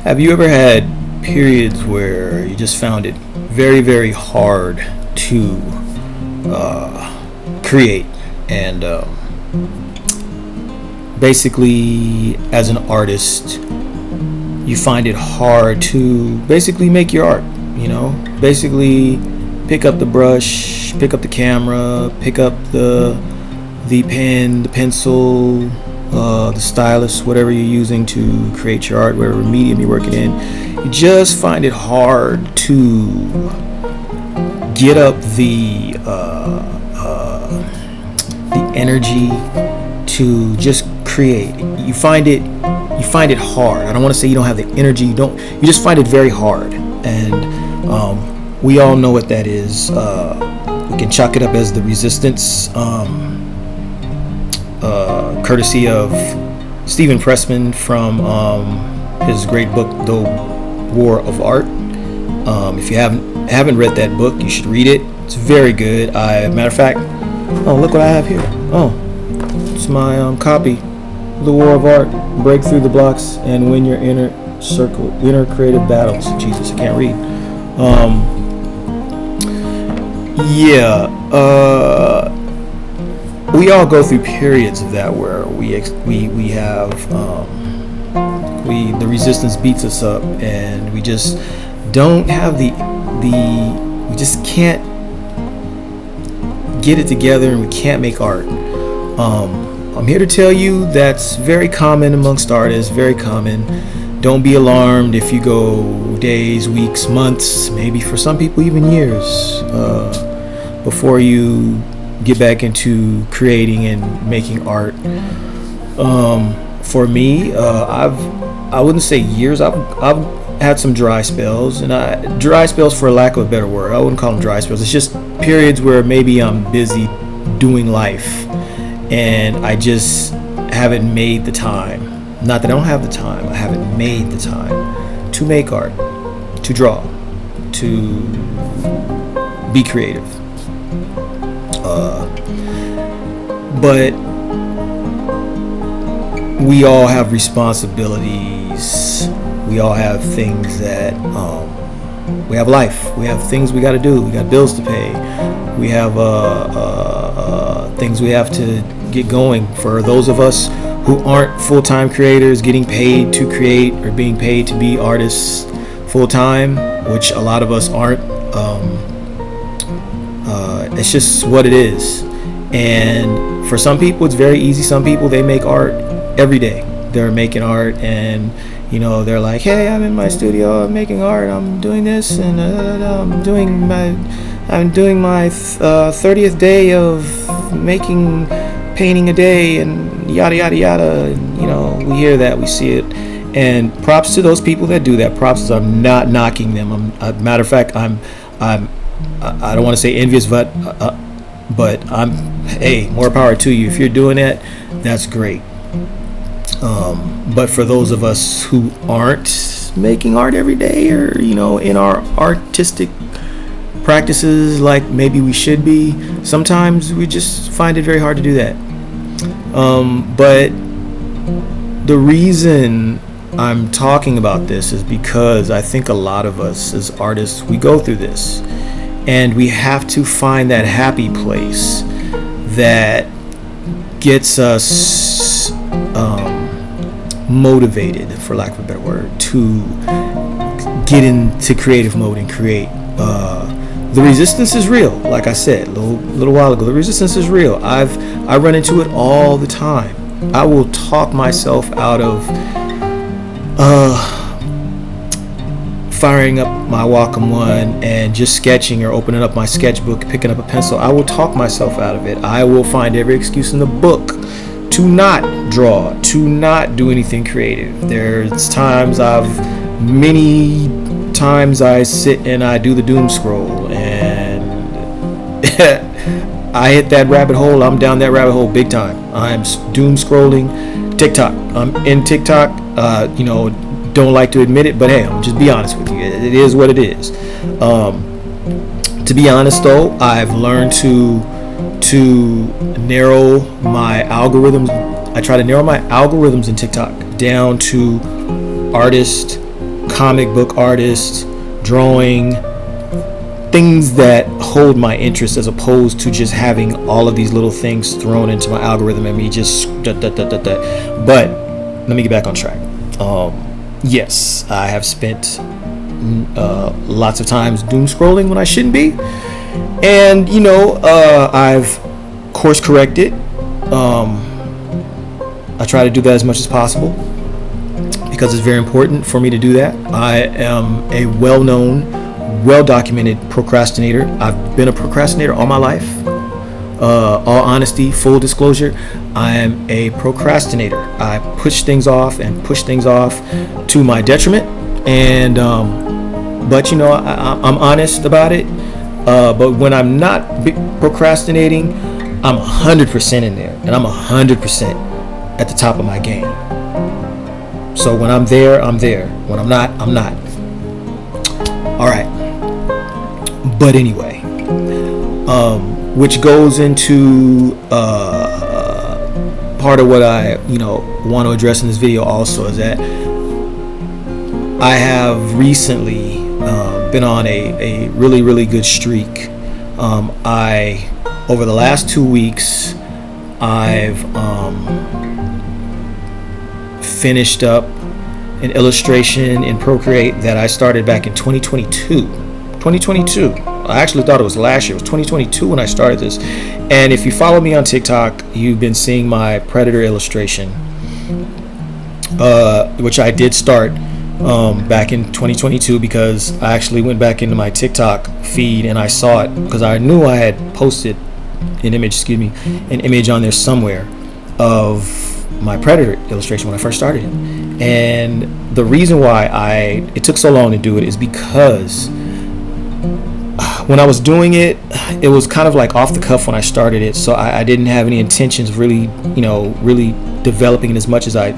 Have you ever had periods where you just found it very, very hard to create? And basically, as an artist, you find it hard to basically make your art. Basically pick up the brush, pick up the camera, pick up the pen, the pencil, the stylus, whatever you're using to create your art, whatever medium you're working in. You just find it hard to get up the energy to just create. You find it hard. I don't want to say you don't have the energy. You just find it very hard. And we all know what that is. We can chalk it up as the resistance, courtesy of Stephen Pressman from his great book, The War of Art. If you haven't read that book, you should read it. It's very good. Matter of fact, look what I have here. It's my copy, The War of Art: Break Through the Blocks and Win Your Inner Creative Battles. Jesus, I can't read. We all go through periods of that where we have the resistance beats us up, and we just don't have we just can't get it together, and we can't make art. I'm here to tell you that's very common amongst artists, very common. Don't be alarmed if you go days, weeks, months, maybe for some people even years before you get back into creating and making art. For me, I wouldn't say years. I've had some dry spells, and dry spells for lack of a better word. I wouldn't call them dry spells. It's just periods where maybe I'm busy doing life, and I just haven't made the time. Not that I don't have the time. I haven't made the time to make art, to draw, to be creative. But we all have responsibilities. We all have things that we have life. We have things we got to do. We got bills to pay. We have things we have to get going. For those of us who aren't full-time creators, getting paid to create or being paid to be artists full-time, which a lot of us aren't. It's just what it is. And for some people, it's very easy. Some people, they make art every day. They're making art, and they're like, hey, I'm in my studio, I'm making art, I'm doing this, and I'm doing my 30th day of painting a day, and yada yada yada. And, we hear that, we see it, and props to those people that do that. Props. I'm not knocking them. Matter of fact, I don't want to say envious, but hey, more power to you. If you're doing that, that's great. But for those of us who aren't making art every day, or in our artistic practices like maybe we should be, sometimes we just find it very hard to do that. But the reason I'm talking about this is because I think a lot of us as artists, we go through this, and we have to find that happy place that gets us motivated, for lack of a better word, to get into creative mode and create. The resistance is real. Like I said a little while ago, the resistance is real. I run into it all the time. I will talk myself out of firing up my Wacom One and just sketching, or opening up my sketchbook, picking up a pencil. I will talk myself out of it. I will find every excuse in the book to not draw, to not do anything creative. There's many times I sit and I do the doom scroll, and I hit that rabbit hole. I'm down that rabbit hole big time. I'm doom scrolling TikTok. I'm in TikTok. Don't like to admit it, but hey, I'll just be honest with you. It is what it is. To be honest though, I've learned to narrow my algorithms I try to narrow my algorithms in TikTok down to artist, comic book artist, drawing, things that hold my interest, as opposed to just having all of these little things thrown into my algorithm and me just But let me get back on track. Yes, I have spent lots of times doom scrolling when I shouldn't be, and I've course corrected. I try to do that as much as possible because it's very important for me to do that. I am a well-known, well-documented procrastinator. I've been a procrastinator all my life. All honesty, full disclosure, I am a procrastinator. I push things off to my detriment, and but I'm honest about it. But when I'm not procrastinating, I'm 100% in there, and I'm 100% at the top of my game. So when I'm there, I'm there. When I'm not, I'm not. All right. But anyway, which goes into part of what I want to address in this video also, is that I have recently been on a really, really good streak. Over the last 2 weeks, I've finished up an illustration in Procreate that I started back in 2022. I actually thought it was last year. It was 2022 when I started this. And if you follow me on TikTok, you've been seeing my Predator illustration, which I did start back in 2022, because I actually went back into my TikTok feed and I saw it, because I knew I had posted an image on there somewhere of my Predator illustration when I first started it. And the reason why it took so long to do it is because when I was doing it, it was kind of like off the cuff when I started it, so I didn't have any intentions of really developing it as much as I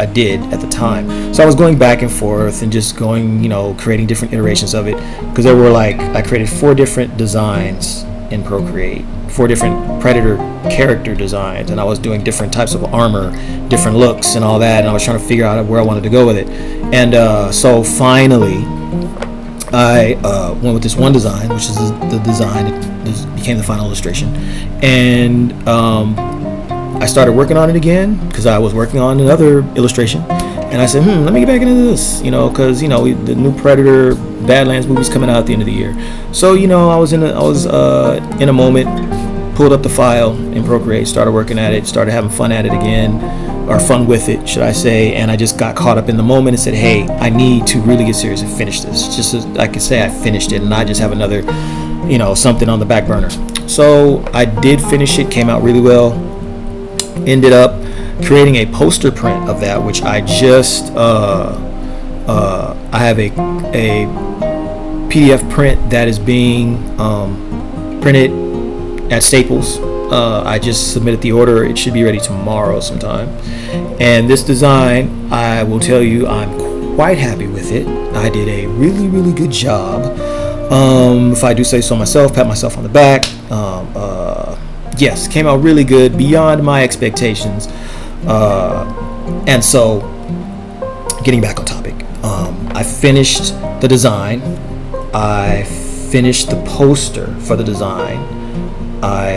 did at the time. So I was going back and forth and just going, creating different iterations of it, because there were I created 4 different designs in Procreate, 4 different Predator character designs, and I was doing different types of armor, different looks and all that, and I was trying to figure out where I wanted to go with it. And so finally I went with this one design, which is the design that became the final illustration, and I started working on it again because I was working on another illustration, and I said, let me get back into this, because the new Predator Badlands movie's coming out at the end of the year. So I was in a moment, pulled up the file in Procreate, started working at it, started having fun at it again, or fun with it, should I say, and I just got caught up in the moment and said, hey, I need to really get serious and finish this, just so I could say I finished it and not just have another, something on the back burner. So I did finish it, came out really well. Ended up creating a poster print of that, which I just I have a PDF print that is being printed at Staples. I just submitted the order. It should be ready tomorrow sometime. And this design, I will tell you, I'm quite happy with it. I did a really, really good job. If I do say so myself, pat myself on the back. Yes, came out really good, beyond my expectations. And so, getting back on topic, I finished the design. I finished the poster for the design. I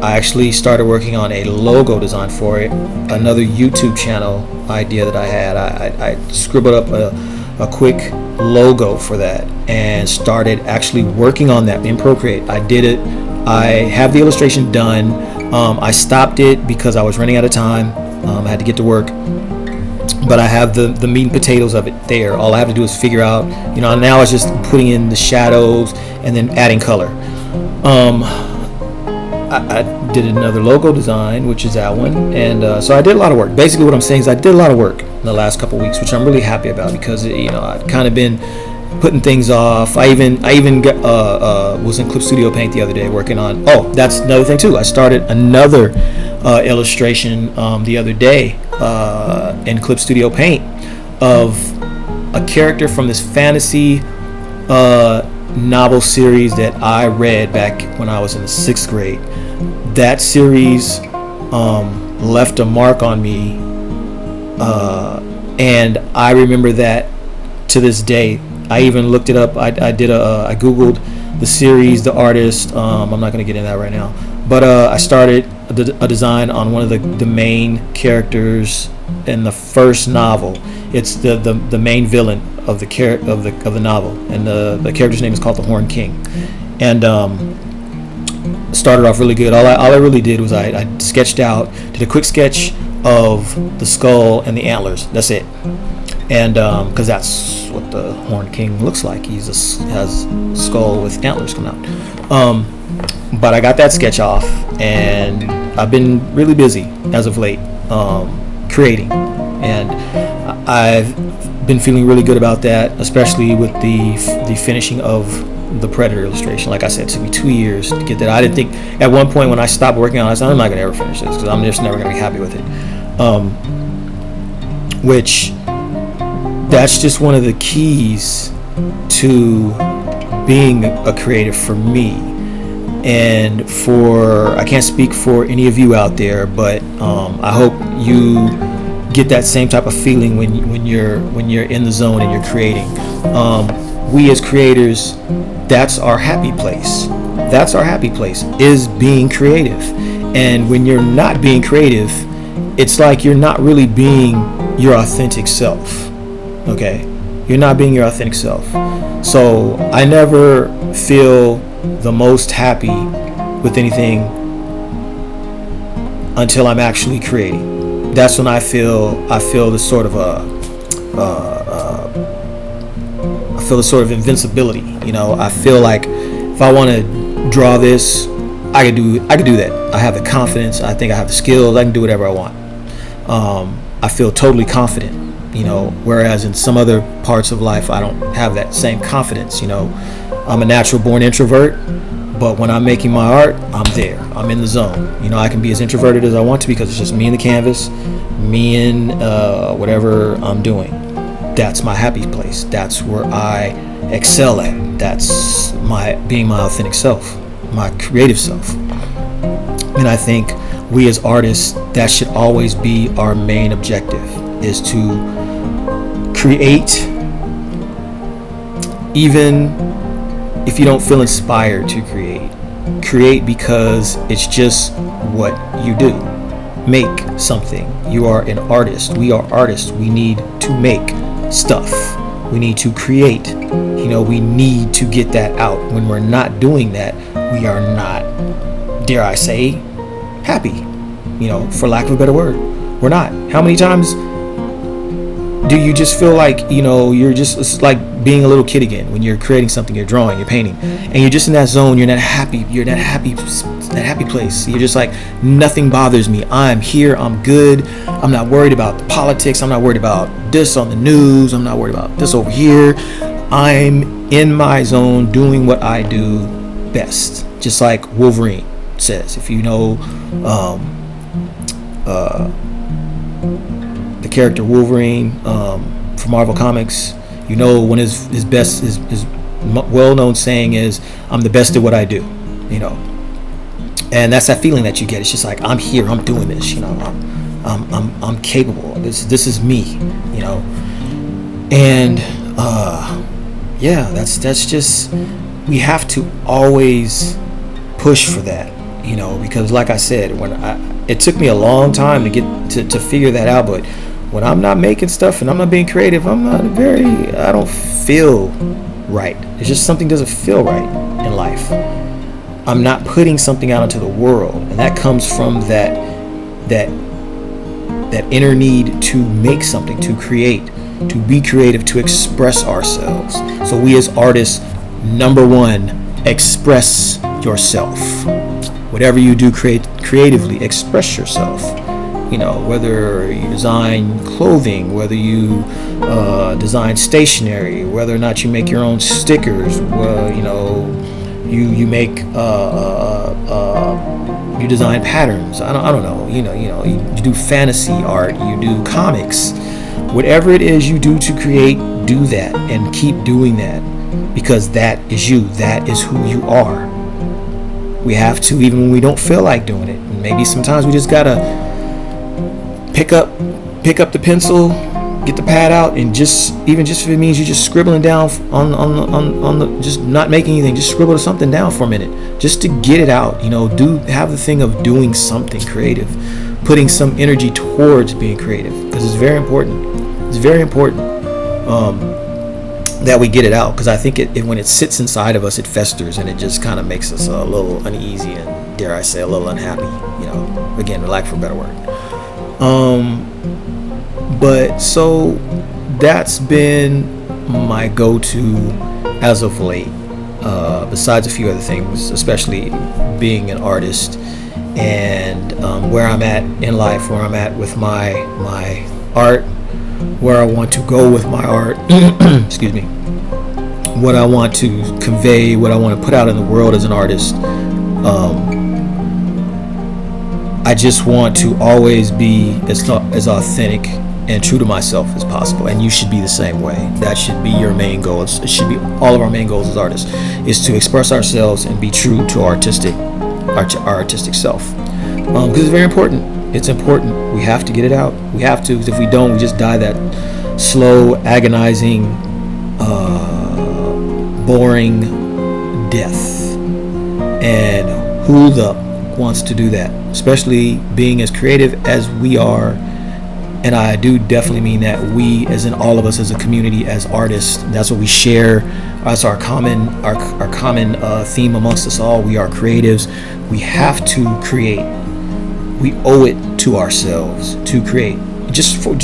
actually started working on a logo design for it, another YouTube channel idea that I had. I scribbled up a quick logo for that and started actually working on that in Procreate. I did it. I have the illustration done. I stopped it because I was running out of time. I had to get to work, but I have the meat and potatoes of it there. All I have to do is figure out, now it's just putting in the shadows and then adding color. I did another logo design, which is that one, and so I did a lot of work. Basically what I'm saying is I did a lot of work in the last couple weeks, which I'm really happy about, because I've kind of been putting things off. I even got, was in Clip Studio Paint the other day working on, that's another thing too, I started another illustration the other day in Clip Studio Paint of a character from this fantasy novel series that I read back when I was in the 6th grade. That series left a mark on me, and I remember that to this day. I even looked it up. I googled the series, the artist. I'm not going to get into that right now, but I started a design on one of the main characters in the first novel. It's the main villain of the novel, and the character's name is called the Horned King, and started off really good. All I really did was I sketched out, did a quick sketch of the skull and the antlers. That's it. And because that's what the Horned King looks like. He has a skull with antlers coming out. But I got that sketch off, and I've been really busy as of late creating. And I've been feeling really good about that, especially with the finishing of the Predator illustration. Like I said, it took me 2 years to get that. I didn't think, at one point when I stopped working on it, I said, I'm not going to ever finish this because I'm just never going to be happy with it. Which, that's just one of the keys to being a creative for me. And I can't speak for any of you out there, but I hope you get that same type of feeling when you're in the zone and you're creating. We as creators, that's our happy place. That's our happy place, is being creative. And when you're not being creative, it's like you're not really being your authentic self. Okay? You're not being your authentic self. So I never feel the most happy with anything until I'm actually creating. That's when I feel the sort of invincibility. You know, I feel like if I want to draw this, I could do that. I have the confidence. I think I have the skills. I can do whatever I want. I feel totally confident. You know, whereas in some other parts of life, I don't have that same confidence. You know, I'm a natural born introvert, but when I'm making my art, I'm there. I'm in the zone. You know, I can be as introverted as I want to because it's just me and the canvas, me and whatever I'm doing. That's my happy place. That's where I excel at. That's being my authentic self, my creative self. And I think we as artists, that should always be our main objective, is to create, even if you don't feel inspired to create because it's just what you do. Make something. You are an artist. We are artists. We need to make stuff. We need to create. You know, we need to get that out. When we're not doing that, we are not, dare I say, happy. You know, for lack of a better word. We're not. How many times do you just feel like, you know, it's like being a little kid again when you're creating something, you're drawing, you're painting, and you're just in that zone, you're in that happy place. You're just like, nothing bothers me. I'm here, I'm good. I'm not worried about the politics. I'm not worried about this on the news. I'm not worried about this over here. I'm in my zone doing what I do best. Just like Wolverine says, if you know the character Wolverine from Marvel Comics, you know, one of his best, his well-known saying is, I'm the best at what I do, you know. And that's that feeling that you get. It's just like, I'm here, I'm doing this, you know, I'm capable. This is me, you know. And yeah, that's just, we have to always push for that, you know, because like I said, it took me a long time to get to figure that out, but when I'm not making stuff and I'm not being creative, I don't feel right. It's just something doesn't feel right in life. I'm not putting something out into the world, and that comes from that inner need to make something, to create, to be creative, to express ourselves. So we as artists, number one, express yourself. Whatever you do creatively, express yourself. You know, whether you design clothing, whether you design stationery, whether or not you make your own stickers, you know, you make you design patterns. I don't know. You know, you do fantasy art, you do comics, whatever it is you do to create, do that and keep doing that, because that is you. That is who you are. We have to, even when we don't feel like doing it. And maybe sometimes we just gotta pick up the pencil, get the pad out, and just if it means you're just scribbling down on the just not making anything, just scribble something down for a minute, just to get it out. Have the thing of doing something creative, putting some energy towards being creative, because it's very important. It's very important that we get it out, because I think it when it sits inside of us, it festers, and it just kind of makes us a little uneasy and, dare I say, a little unhappy. Again, lack for a better word. But so that's been my go-to as of late, besides a few other things, especially being an artist and where I'm at in life, where I'm at with my art, where I want to go with my art, excuse me, what I want to convey, what I want to put out in the world as an artist. I just want to always be as authentic and true to myself as possible, and you should be the same way. That should be your main goal. It should be all of our main goals as artists, is to express ourselves and be true to our artistic self, because it's very important. It's important. We have to get it out. We have to, because if we don't, we just die that slow, agonizing, boring death. And who wants to do that, especially being as creative as we are? And I do definitely mean that, we, as in all of us as a community, as artists. That's what we share. That's our common theme amongst us all. We are creatives. We have to create. We owe it to ourselves to create, just for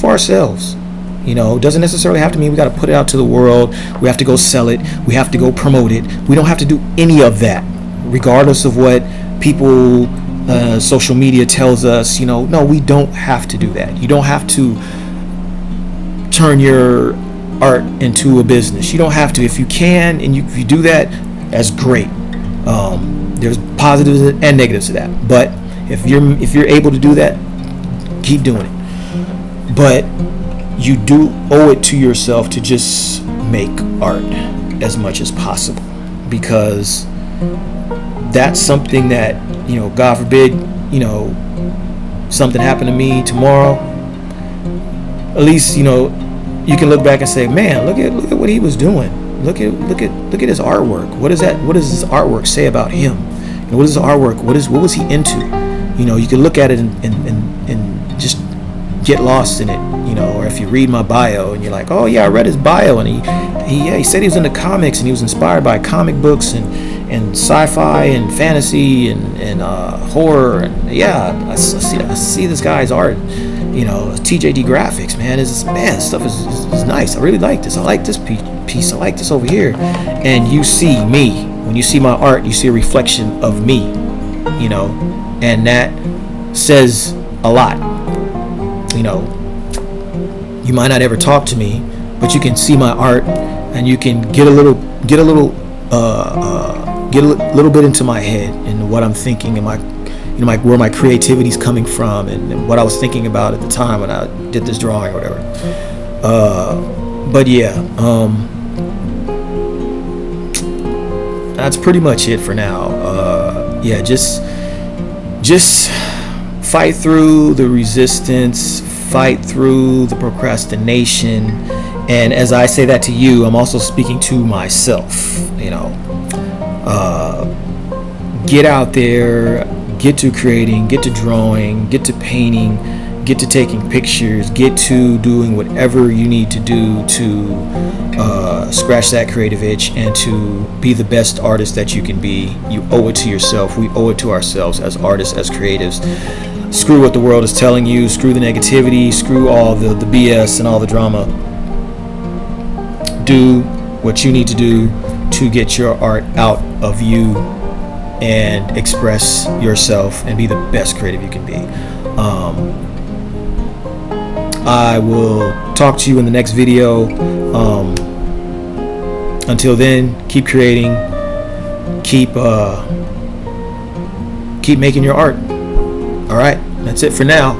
ourselves. It doesn't necessarily have to mean we got to put it out to the world. We have to go sell it. We have to go promote it. We don't have to do any of that, regardless of what people, social media tells us. No, we don't have to do that. You don't have to turn your art into a business. You don't have to. If you can, and if you do that, that's great. There's positives and negatives to that, but if you're able to do that, keep doing it. But you do owe it to yourself to just make art as much as possible, because that's something that, God forbid, something happened to me tomorrow, at least, you can look back and say, man, look at what he was doing. Look at his artwork. What does his artwork say about him? What is his artwork? What was he into? You can look at it and just get lost in it. Or if you read my bio and you're like, oh yeah, I read his bio, and he said he was into comics and he was inspired by comic books and sci-fi and fantasy and horror, and yeah, I see this guy's art. TJD Graphics, man, stuff is nice. I really like this. I like this piece. I like this over here. And you see me. When you see my art, you see a reflection of me. And that says a lot. You might not ever talk to me, but you can see my art, and you can get a little bit into my head and what I'm thinking, and where my creativity's coming from, and what I was thinking about at the time when I did this drawing or whatever. But yeah, that's pretty much it for now. Yeah, just fight through the resistance, fight through the procrastination. And as I say that to you, I'm also speaking to myself. Get out there, get to creating, get to drawing, get to painting, get to taking pictures, get to doing whatever you need to do to scratch that creative itch and to be the best artist that you can be. You owe it to yourself. We owe it to ourselves as artists, as creatives. Screw what the world is telling you. Screw the negativity. Screw all the BS and all the drama. Do what you need to do to get your art out of you and express yourself and be the best creative you can be. I will talk to you in the next video. Until then, keep creating, keep making your art. All right, that's it for now.